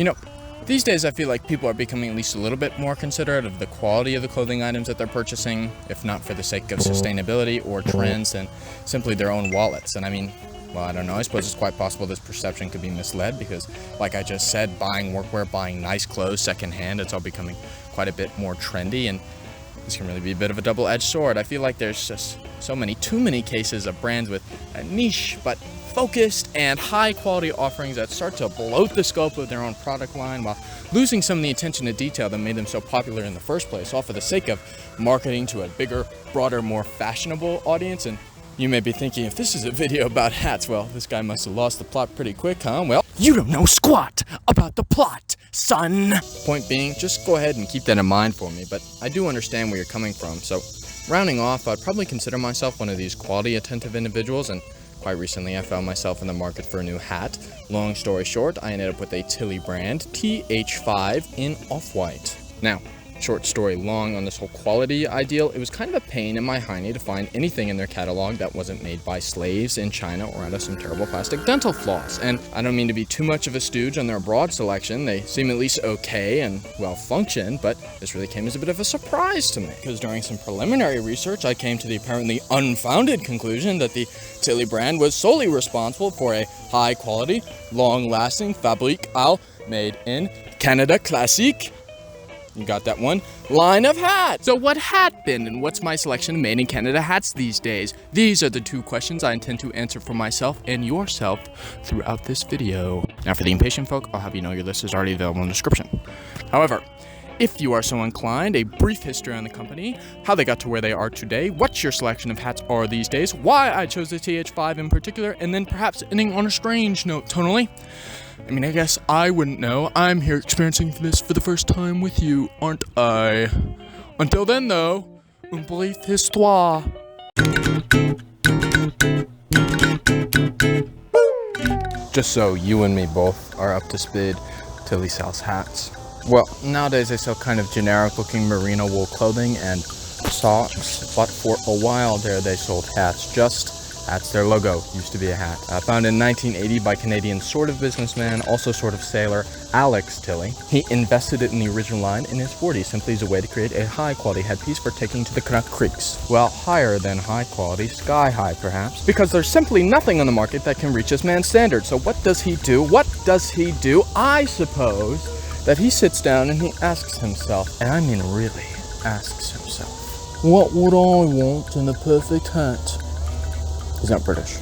You know, these days I feel like people are becoming at least a little bit more considerate of the quality of the clothing items that they're purchasing, if not for the sake of sustainability or trends, then simply their own wallets. And I mean, well, I don't know, I suppose it's quite possible this perception could be misled because, like I just said, buying workwear, buying nice clothes secondhand, it's all becoming quite a bit more trendy, and this can really be a bit of a double-edged sword. I feel like there's just too many cases of brands with a niche but focused and high-quality offerings that start to bloat the scope of their own product line while losing some of the attention to detail that made them so popular in the first place, all for the sake of marketing to a bigger, broader, more fashionable audience. And you may be thinking, if this is a video about hats, well, this guy must have lost the plot pretty quick, huh? Well, you don't know squat about the plot, son. Point being, just go ahead and keep that in mind for me, but I do understand where you're coming from. So, rounding off, I'd probably consider myself one of these quality-attentive individuals, and quite recently I found myself in the market for a new hat. Long story short, I ended up with a Tilley brand, TH5 in off-white. Now, short story long on this whole quality ideal, it was kind of a pain in my hiney to find anything in their catalog that wasn't made by slaves in China or out of some terrible plastic dental floss. And I don't mean to be too much of a stooge on their broad selection. They seem at least okay and well functioned, but this really came as a bit of a surprise to me, because during some preliminary research I came to the apparently unfounded conclusion that the Tilley brand was solely responsible for a high quality, long-lasting fabrique made in Canada classique. You got that one? Line of hats! So what hat bin and what's my selection of made in Canada hats these days? These are the two questions I intend to answer for myself and yourself throughout this video. Now for the impatient folk, I'll have you know your list is already available in the description. However, if you are so inclined, a brief history on the company, how they got to where they are today, what your selection of hats are these days, why I chose the TH5 in particular, and then perhaps ending on a strange note tonally. I mean, I guess I wouldn't know. I'm here experiencing this for the first time with you, aren't I? Until then, though, une brief histoire. Just so you and me both are up to speed, Tilley sells hats. Well, nowadays they sell kind of generic-looking merino wool clothing and socks, but for a while there they sold hats. That's their logo, used to be a hat. Founded in 1980 by Canadian sort of businessman, also sort of sailor, Alex Tilley. He invested it in the original line in his 40s, simply as a way to create a high-quality headpiece for taking to the Canuck Creeks. Well, higher than high quality, sky high perhaps, because there's simply nothing on the market that can reach this man's standard. So what does he do? I suppose that he sits down and he asks himself, and I mean really asks himself, what would I want in a perfect hat? He's not British.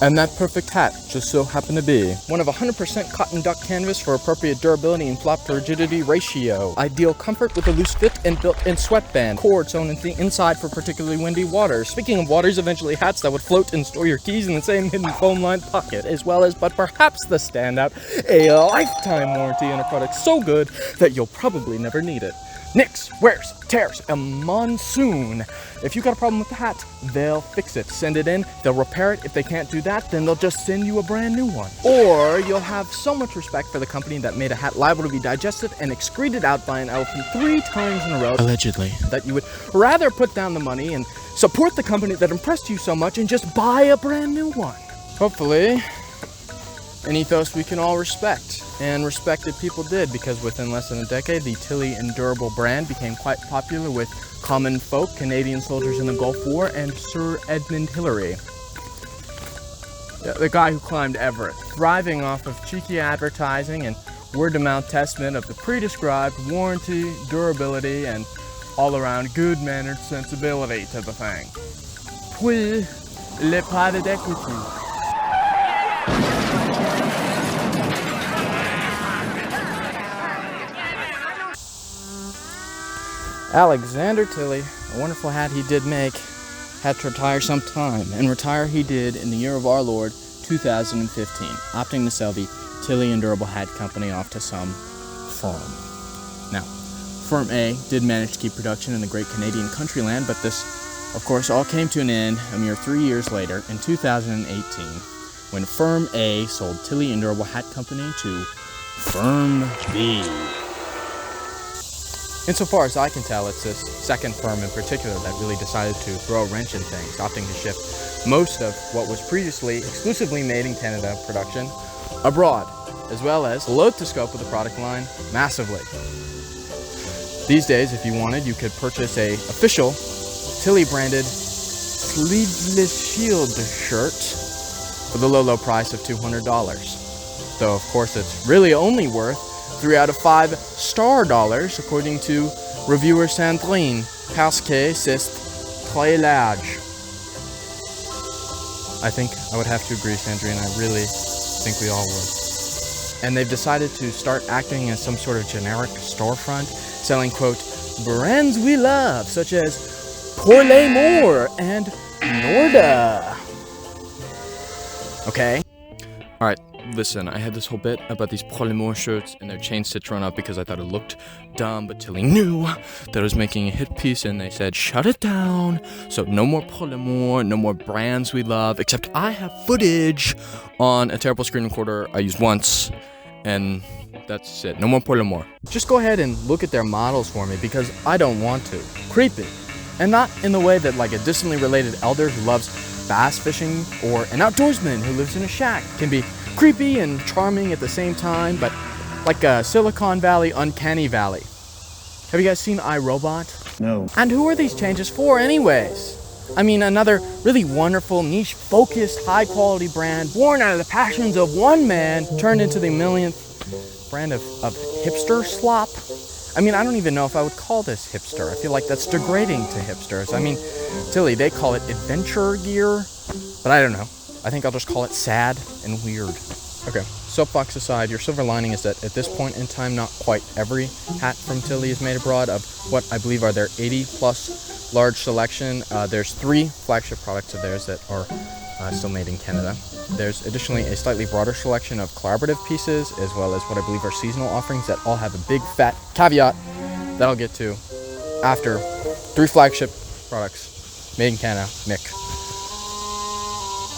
And that perfect hat just so happened to be one of 100% cotton duck canvas for appropriate durability and flap to rigidity ratio. Ideal comfort with a loose fit and built-in sweatband. Cord sewn into the inside for particularly windy waters. Speaking of waters, eventually hats that would float and store your keys in the same hidden foam-lined pocket, as well as, but perhaps the standout, a lifetime warranty on a product so good that you'll probably never need it. Nicks, wears, tears, a monsoon. If you got a problem with the hat, they'll fix it. Send it in, they'll repair it. If they can't do that, then they'll just send you a brand new one. Or you'll have so much respect for the company that made a hat liable to be digested and excreted out by an elephant 3 times in a row, allegedly, that you would rather put down the money and support the company that impressed you so much and just buy a brand new one. Hopefully, an ethos we can all respect. And respected people did, because within less than a decade, the Tilley Endurable brand became quite popular with common folk, Canadian soldiers in the Gulf War, and Sir Edmund Hillary, the guy who climbed Everest, thriving off of cheeky advertising and word-of-mouth testament of the pre-described warranty, durability, and all-around good-mannered sensibility to the thing. Puis, le private equity. Alexander Tilley, a wonderful hat he did make, had to retire sometime, and retire he did in the year of our Lord, 2015, opting to sell the Tilley Endurable Hat Company off to some firm. Now, Firm A did manage to keep production in the great Canadian country land, but this, of course, all came to an end a mere 3 years later, in 2018, when Firm A sold Tilley Endurable Hat Company to Firm B. Insofar as I can tell, it's this second firm in particular that really decided to throw a wrench in things, opting to shift most of what was previously exclusively made in Canada production abroad, as well as load the scope of the product line massively. These days, if you wanted, you could purchase a official Tilley branded sleeveless shield shirt for the low price of $200. Though, of course, it's really only worth 3 out of 5 star dollars, according to reviewer Sandrine, parce que c'est très large. I think I would have to agree, Sandrine. I really think we all would. And they've decided to start acting as some sort of generic storefront, selling, quote, brands we love, such as Pour l'Amour and Norda. Okay? Alright, listen, I had this whole bit about these Pour l'Amour shirts and their chain stitch run up because I thought it looked dumb, but Tilley knew that it was making a hit piece and they said, shut it down. So no more Pour l'Amour, no more brands we love, except I have footage on a terrible screen recorder I used once, and that's it. No more Pour l'Amour. Just go ahead and look at their models for me because I don't want to. Creepy. And not in the way that like a distantly related elder who loves bass fishing or an outdoorsman who lives in a shack can be creepy and charming at the same time, but like a Silicon Valley, Uncanny Valley. Have you guys seen iRobot? No. And who are these changes for anyways? I mean, another really wonderful, niche-focused, high-quality brand born out of the passions of one man turned into the millionth brand of hipster slop. I mean, I don't even know if I would call this hipster. I feel like that's degrading to hipsters. I mean, Tilley, they call it adventure gear, but I don't know. I think I'll just call it sad and weird. Okay, soapbox aside, your silver lining is that at this point in time, not quite every hat from Tilley is made abroad. Of what I believe are their 80-plus large selection, there's 3 flagship products of theirs that are still made in Canada. There's additionally a slightly broader selection of collaborative pieces, as well as what I believe are seasonal offerings that all have a big fat caveat that I'll get to after 3 flagship products made in Canada. Mick.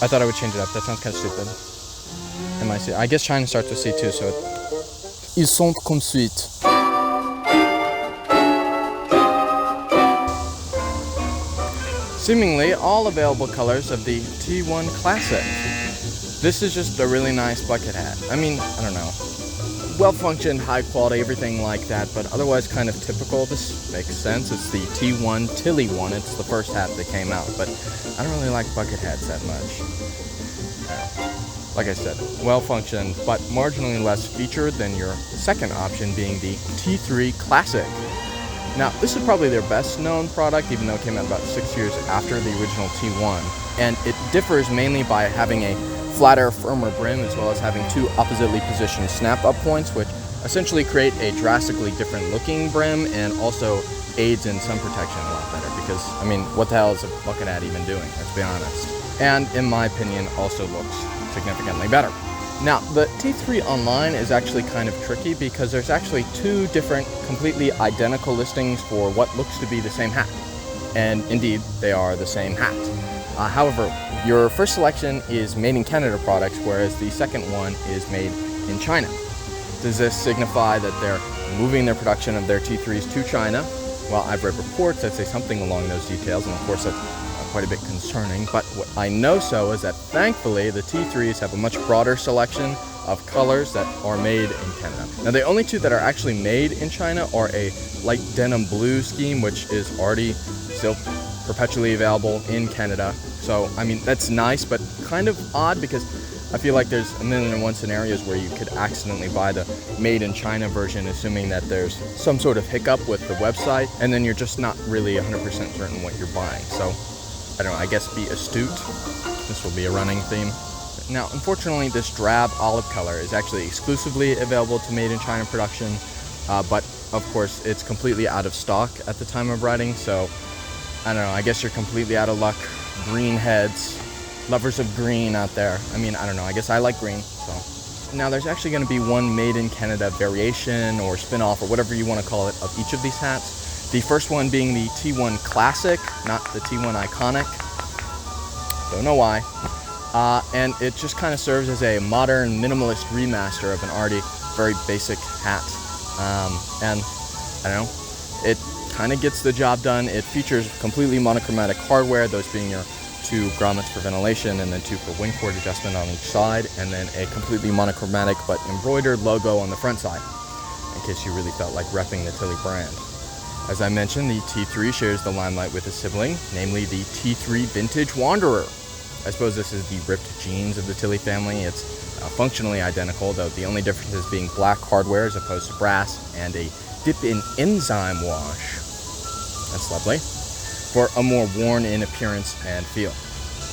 I thought I would change it up. That sounds kind of stupid. M-I-C. I guess China starts with C too, so ils sont comme suite. Seemingly all available colors of the T1 Classic. This is just a really nice bucket hat. I mean, I don't know. Well-functioned, high quality, everything like that, but otherwise kind of typical. This makes sense. It's the T1 Tilley one. It's the first hat that came out, but I don't really like bucket hats that much. Like I said, well-functioned, but marginally less featured than your second option being the T3 Classic. Now, this is probably their best-known product, even though it came out about 6 years after the original T1, and it differs mainly by having a flatter, firmer brim, as well as having 2 oppositely positioned snap-up points, which essentially create a drastically different looking brim and also aids in sun protection a lot better, because, I mean, what the hell is a bucket hat even doing, let's be honest. And, in my opinion, also looks significantly better. Now, the T3 online is actually kind of tricky because there's actually 2 different, completely identical listings for what looks to be the same hat. And indeed, they are the same hat. However, your first selection is made in Canada products, whereas the second one is made in China. Does this signify that they're moving their production of their T3s to China? Well, I've read reports that say something along those details, and of course that's quite a bit concerning, but what I know so is that thankfully the T3s have a much broader selection of colors that are made in Canada. Now, the only 2 that are actually made in China are a light denim blue scheme, which is already still perpetually available in Canada. So, I mean, that's nice, but kind of odd because I feel like there's a million and one scenarios where you could accidentally buy the made in China version, assuming that there's some sort of hiccup with the website, and then you're just not really 100% certain what you're buying. So, I don't know, I guess be astute. This will be a running theme. Now, unfortunately, this drab olive color is actually exclusively available to made in China production, but of course, it's completely out of stock at the time of writing, so I don't know, I guess you're completely out of luck. Green heads, lovers of green out there. I mean, I don't know, I guess I like green, so. Now, there's actually going to be one made in Canada variation or spin-off or whatever you want to call it of each of these hats. The first one being the T1 Classic, not the T1 Iconic. Don't know why. And it just kind of serves as a modern, minimalist remaster of an already very basic hat. And I don't know, it kind of gets the job done. It features completely monochromatic hardware, those being your 2 grommets for ventilation and then 2 for wind cord adjustment on each side, and then a completely monochromatic but embroidered logo on the front side, in case you really felt like repping the Tilley brand. As I mentioned, the T3 shares the limelight with a sibling, namely the T3 Vintage Wanderer. I suppose this is the ripped jeans of the Tilley family. It's functionally identical, though the only difference is being black hardware as opposed to brass, and a dip-in enzyme wash. That's lovely. For a more worn-in appearance and feel.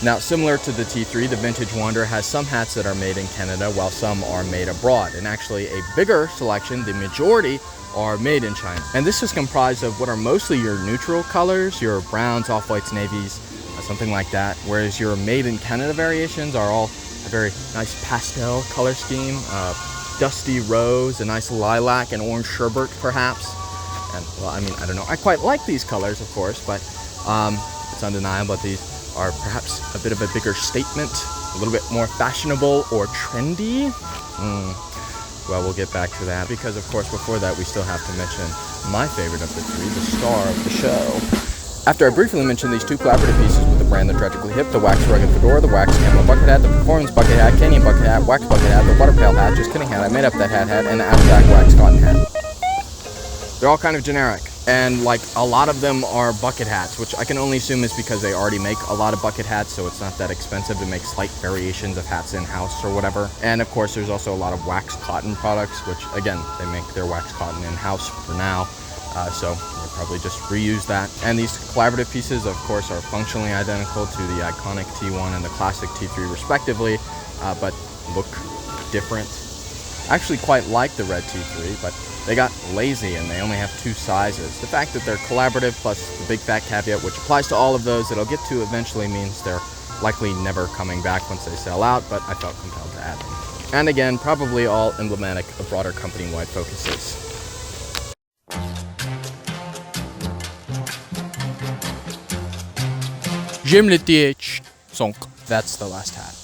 Now, similar to the T3, the Vintage Wanderer has some hats that are made in Canada, while some are made abroad, and actually a bigger selection, the majority, are made in China. And this is comprised of what are mostly your neutral colors, your browns, off-whites, navies, something like that, whereas your made in Canada variations are all a very nice pastel color scheme, dusty rose, a nice lilac, and orange sherbet perhaps. And well, I mean, I don't know, I quite like these colors, of course, but it's undeniable that these are perhaps a bit of a bigger statement, a little bit more fashionable or trendy. Well, we'll get back to that, because of course before that we still have to mention my favorite of the 3, the star of the show. After I briefly mentioned these 2 collaborative pieces with the brand, the Tragically Hip, the wax rugged fedora, the wax camel bucket hat, the performance bucket hat, Canyon bucket hat, wax bucket hat, the water pail hat, just kidding hat, I made up that hat, and the Abstract wax cotton hat. They're all kind of generic, and like a lot of them are bucket hats, which I can only assume is because they already make a lot of bucket hats, so it's not that expensive to make slight variations of hats in-house or whatever. And of course there's also a lot of wax cotton products, which again, they make their wax cotton in-house for now. So they probably just reuse that. And these collaborative pieces, of course, are functionally identical to the iconic T1 and the classic T3 respectively, but look different. I actually quite like the red T3, but they got lazy and they only have 2 sizes. The fact that they're collaborative plus the big fat caveat, which applies to all of those that I'll get to eventually, means they're likely never coming back once they sell out, but I felt compelled to add them. And again, probably all emblematic of broader company-wide focuses. J'aime le TH. Sonk. That's the last hat.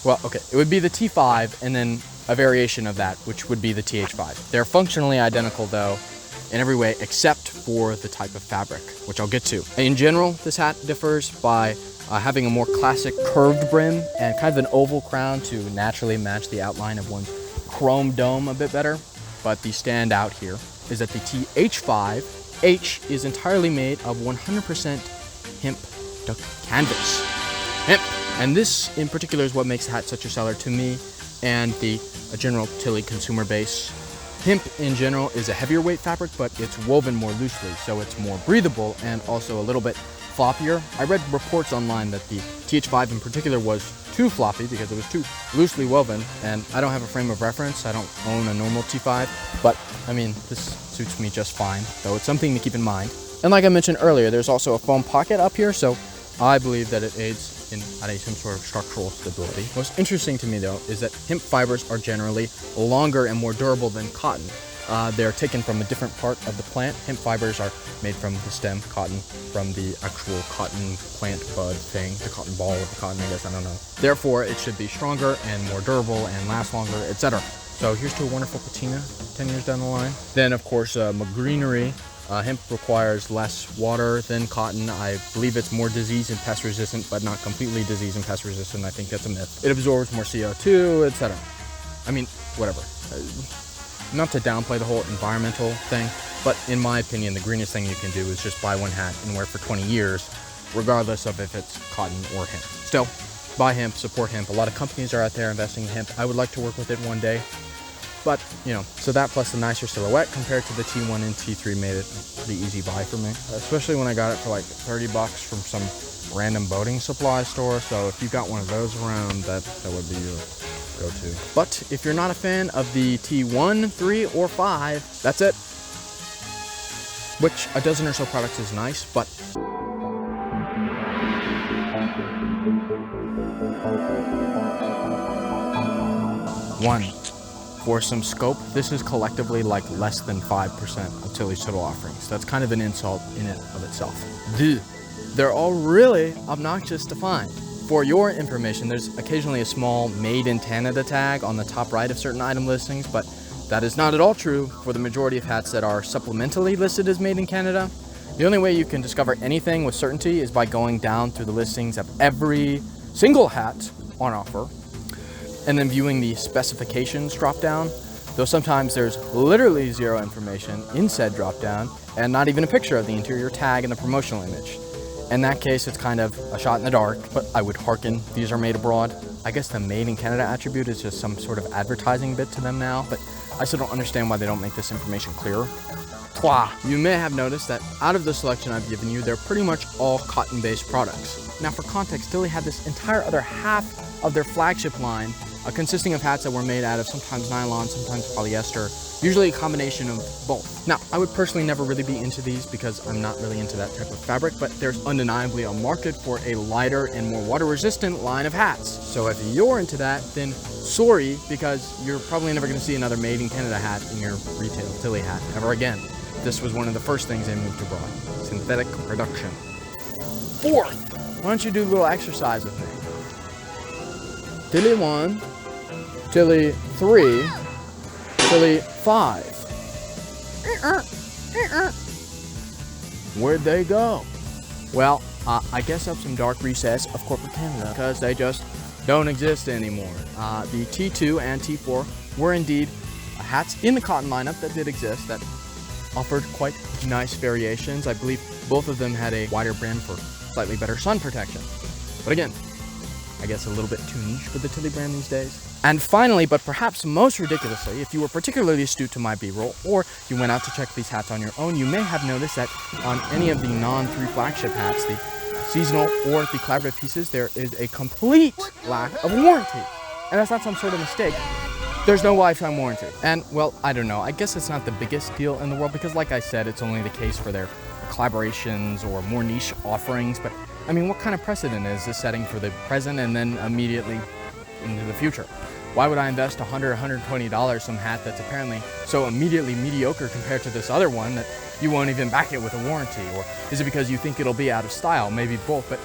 Well, okay, it would be the T5 and then a variation of that, which would be the TH5. They're functionally identical though, in every way except for the type of fabric, which I'll get to. In general, this hat differs by having a more classic curved brim and kind of an oval crown to naturally match the outline of one's chrome dome a bit better. But the standout here is that the TH5 H is entirely made of 100% hemp duck canvas. Hemp! And this in particular is what makes the hat such a seller to me and the general Tilley consumer base. Hemp in general is a heavier weight fabric, but it's woven more loosely, so it's more breathable and also a little bit floppier. I read reports online that the TH5 in particular was too floppy because it was too loosely woven, and I don't have a frame of reference. I don't own a normal T5, but I mean, this suits me just fine, though it's something to keep in mind. And like I mentioned earlier, there's also a foam pocket up here, so I believe that it aids in adding some sort of structural stability. Most interesting to me though is that hemp fibers are generally longer and more durable than cotton. They're taken from a different part of the plant. Hemp fibers are made from the stem, cotton, from the actual cotton plant bud thing, the cotton ball of the cotton, I guess, I don't know. Therefore, it should be stronger and more durable and last longer, etc. So here's to a wonderful patina 10 years down the line. Then of course, greenery. Hemp requires less water than cotton. I believe it's more disease and pest resistant, but not completely disease and pest resistant. I think that's a myth. It absorbs more CO2, etc. I mean, whatever. Not to downplay the whole environmental thing, but in my opinion, the greenest thing you can do is just buy one hat and wear it for 20 years, regardless of if it's cotton or hemp. Still, buy hemp, support hemp. A lot of companies are out there investing in hemp. I would like to work with it one day. But, you know, so that plus the nicer silhouette compared to the T1 and T3 made it the easy buy for me. Especially when I got it for like 30 bucks from some random boating supply store. So if you got one of those around, that would be your go-to. But if you're not a fan of the T1, 3, or 5, that's it. Which a dozen or so products is nice, but one. For some scope, this is collectively like less than 5% of Tilley's total offerings. That's kind of an insult in and of itself. They're all really obnoxious to find. For your information, there's occasionally a small made in Canada tag on the top right of certain item listings, but That is not at all true for the majority of hats that are supplementally listed as made in Canada. The only way you can discover anything with certainty is by going down through the listings of every single hat on offer and then viewing the specifications drop down, though sometimes there's literally zero information in said drop down and not even a picture of the interior tag and the promotional image. In that case, it's kind of a shot in the dark, but I would hearken these are made abroad. I guess the made in Canada attribute is just some sort of advertising bit to them now, but I still don't understand why they don't make this information clearer. You may have noticed that out of the selection I've given you, they're pretty much all cotton-based products. Now for context, Tilley had this entire other half of their flagship line consisting of hats that were made out of sometimes nylon, sometimes polyester, usually a combination of both. Now, I would personally never really be into these because I'm not really into that type of fabric, but there's undeniably a market for a lighter and more water-resistant line of hats. So if you're into that, then sorry, because you're probably never going to see another made in Canada hat in your retail Tilley hat ever again. This was one of the first things they moved abroad. Synthetic production. Fourth, why don't you do a little exercise with me? Tilley 1, Tilley 3, Tilley 5. Where'd they go? Well, I guess up some dark recess of corporate Canada because they just don't exist anymore. The T2 and T4 were indeed hats in the cotton lineup that did exist that offered quite nice variations. I believe both of them had a wider brim for slightly better sun protection. But again, I guess a little bit too niche for the Tilley brand these days. And finally, but perhaps most ridiculously, if you were particularly astute to my B-roll, or you went out to check these hats on your own, you may have noticed that on any of the non-3 flagship hats, the seasonal or the collaborative pieces, there is a complete lack of warranty. And that's not some sort of mistake. There's no lifetime warranty. And, well, I don't know. I guess it's not the biggest deal in the world because, like I said, it's only the case for their collaborations or more niche offerings. But, I mean, what kind of precedent is this setting for the present and then immediately into the future? Why would I invest $100, $120 some hat that's apparently so immediately mediocre compared to this other one that you won't even back it with a warranty? Or is it because you think it'll be out of style? Maybe both, but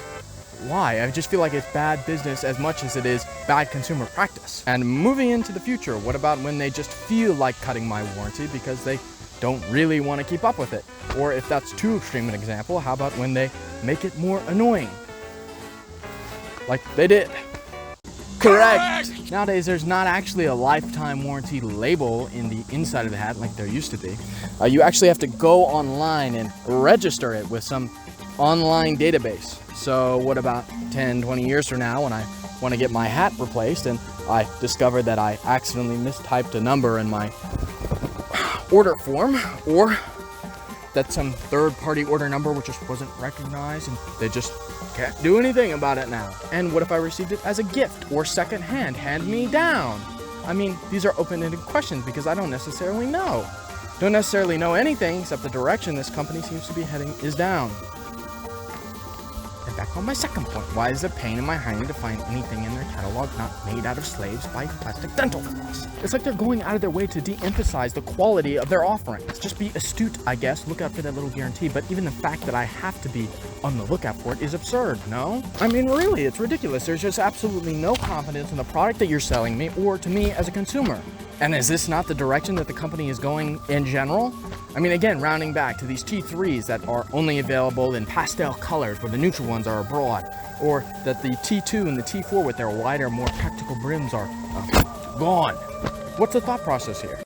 why? I just feel like it's bad business as much as it is bad consumer practice. And moving into the future, what about when they just feel like cutting my warranty because they don't really want to keep up with it? Or if that's too extreme an example, how about when they make it more annoying? Like they did. Correct! Nowadays, there's not actually a lifetime warranty label in the inside of the hat like there used to be. You actually have to go online and register it with some online database. So what about 10, 20 years from now when I want to get my hat replaced and I discovered that I accidentally mistyped a number in my order form, or that some third-party order number which just wasn't recognized and they just can't do anything about it now? And what if I received it as a gift or second-hand, hand-me-down? I mean, these are open-ended questions because I don't necessarily know. Don't necessarily know anything except the direction this company seems to be heading is down. And back on my second point, why is it a pain in my hiney to find anything in their catalog not made out of slaves by plastic dental floss? It's like they're going out of their way to de-emphasize the quality of their offerings. Just be astute, I guess, look out for that little guarantee, but even the fact that I have to be on the lookout for it is absurd, no? I mean, really, it's ridiculous. There's just absolutely no confidence in the product that you're selling me or to me as a consumer. And is this not the direction that the company is going in general? I mean, again, rounding back to these T3s that are only available in pastel colors where the neutral ones are abroad, or that the T2 and the T4 with their wider, more practical brims are gone. What's the thought process here?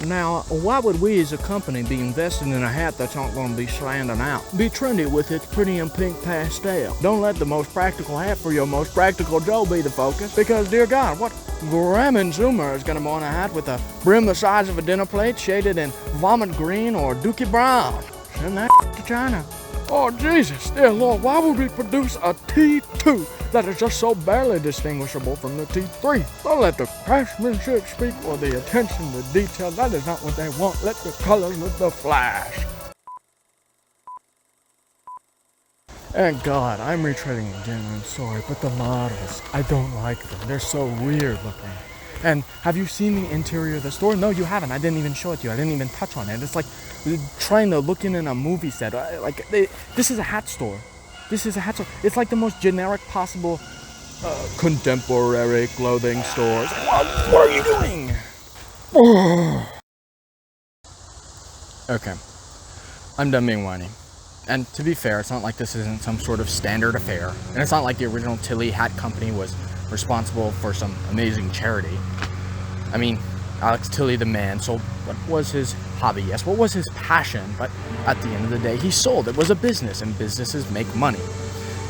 Now, why would we as a company be investing in a hat that's not going to be standing out? Be trendy with its pretty and pink pastel. Don't let the most practical hat for your most practical Joe be the focus, because, dear God, what gramming zoomer is going to want a hat with a brim the size of a dinner plate shaded in vomit green or dookie brown? Send that to China. Oh, Jesus, dear Lord, why would we produce a T2 that is just so barely distinguishable from the T3? Don't let the craftsmanship speak or the attention to detail. That is not what they want. Let the colors let the flash. And God, I'm retreading again, I'm sorry, but the models, I don't like them. They're so weird looking. And have you seen the interior of the store? No, you haven't. I didn't even show it to you. I didn't even touch on it. It's like trying to look in a movie set. This is a hat store. This is a hat store. It's like the most generic possible contemporary clothing stores. What are you doing? Okay, I'm done being whiny. And to be fair, it's not like this isn't some sort of standard affair. And it's not like the original Tilley hat company was responsible for some amazing charity. I mean, Alex Tilley, the man, sold what was his hobby, yes, what was his passion, but at the end of the day, he sold. It was a business, and businesses make money.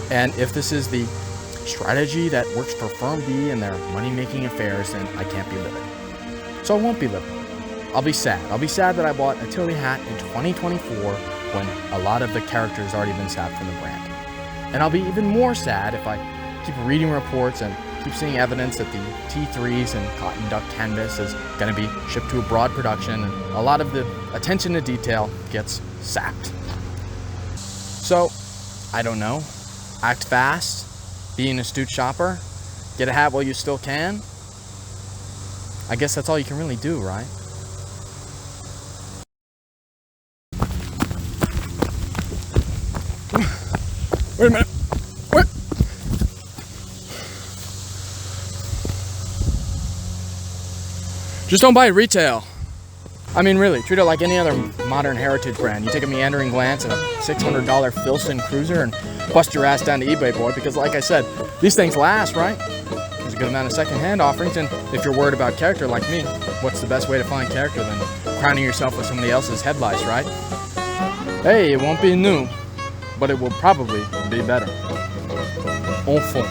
And if this is the strategy that works for Firm B and their money-making affairs, then I can't be living. So I won't be living. I'll be sad. I'll be sad that I bought a Tilley hat in 2024 when a lot of the characters already been sapped from the brand. And I'll be even more sad if I keep reading reports and keep seeing evidence that the T3s and cotton duck canvas is going to be shipped to a broad production, and a lot of the attention to detail gets sapped. So, I don't know. Act fast, be an astute shopper, get a hat while you still can. I guess that's all you can really do, right? Wait a minute. What? Just don't buy it retail. I mean, really, treat it like any other modern heritage brand. You take a meandering glance at a $600 Filson Cruiser and bust your ass down to eBay, boy, because like I said, these things last, right? There's a good amount of secondhand offerings, and if you're worried about character like me, what's the best way to find character than crowning yourself with somebody else's headlights, right? Hey, it won't be new, but it will probably be better. Enfin.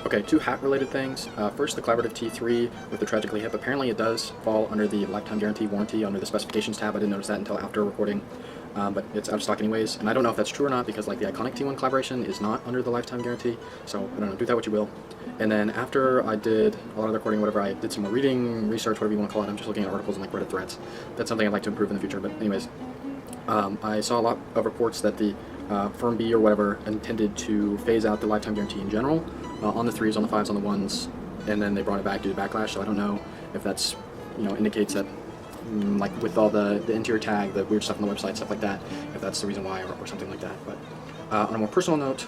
Okay, two hat-related things. First, the collaborative T3 with the Tragically Hip. Apparently it does fall under the lifetime guarantee warranty under the specifications tab. I didn't notice that until after recording, but it's out of stock anyways. And I don't know if that's true or not, because like the iconic T1 collaboration is not under the lifetime guarantee. So I don't know, do that what you will. And then after I did a lot of the recording, whatever, I did some more reading, research, whatever you want to call it. I'm just looking at articles and like Reddit threads. That's something I'd like to improve in the future. But anyways, I saw a lot of reports that the Firm B or whatever intended to phase out the lifetime guarantee in general on the 3s, on the 5s, on the 1s, and then they brought it back due to backlash. So I don't know if that's, you know, indicates that like with all the interior tag, the weird stuff on the website, stuff like that, if that's the reason why or something like that. But on a more personal note,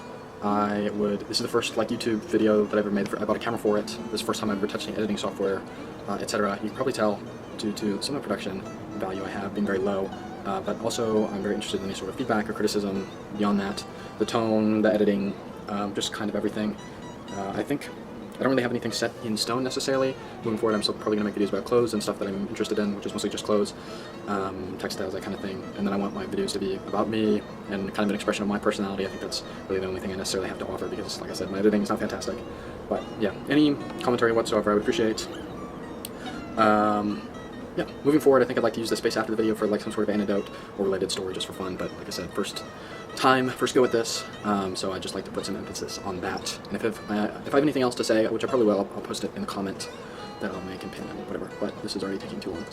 this is the first like YouTube video that I ever made. I bought a camera for it. This is the first time I've ever touched any editing software, etc. You can probably tell due to some of the production value I have being very low, but also I'm very interested in any sort of feedback or criticism beyond that. The tone, the editing, just kind of everything. I think I don't really have anything set in stone necessarily. Moving forward, I'm still probably going to make videos about clothes and stuff that I'm interested in, which is mostly just clothes, textiles, that kind of thing. And then I want my videos to be about me and kind of an expression of my personality. I think that's really the only thing I necessarily have to offer because, like I said, my editing is not fantastic. But yeah, any commentary whatsoever I would appreciate. Yeah, moving forward, I think I'd like to use the space after the video for like some sort of anecdote or related story just for fun. But like I said, first go with this, so I'd just like to put some emphasis on that. And if I have anything else to say, which I probably will, I'll post it in the comment that I'll make and pin and whatever. But this is already taking too long.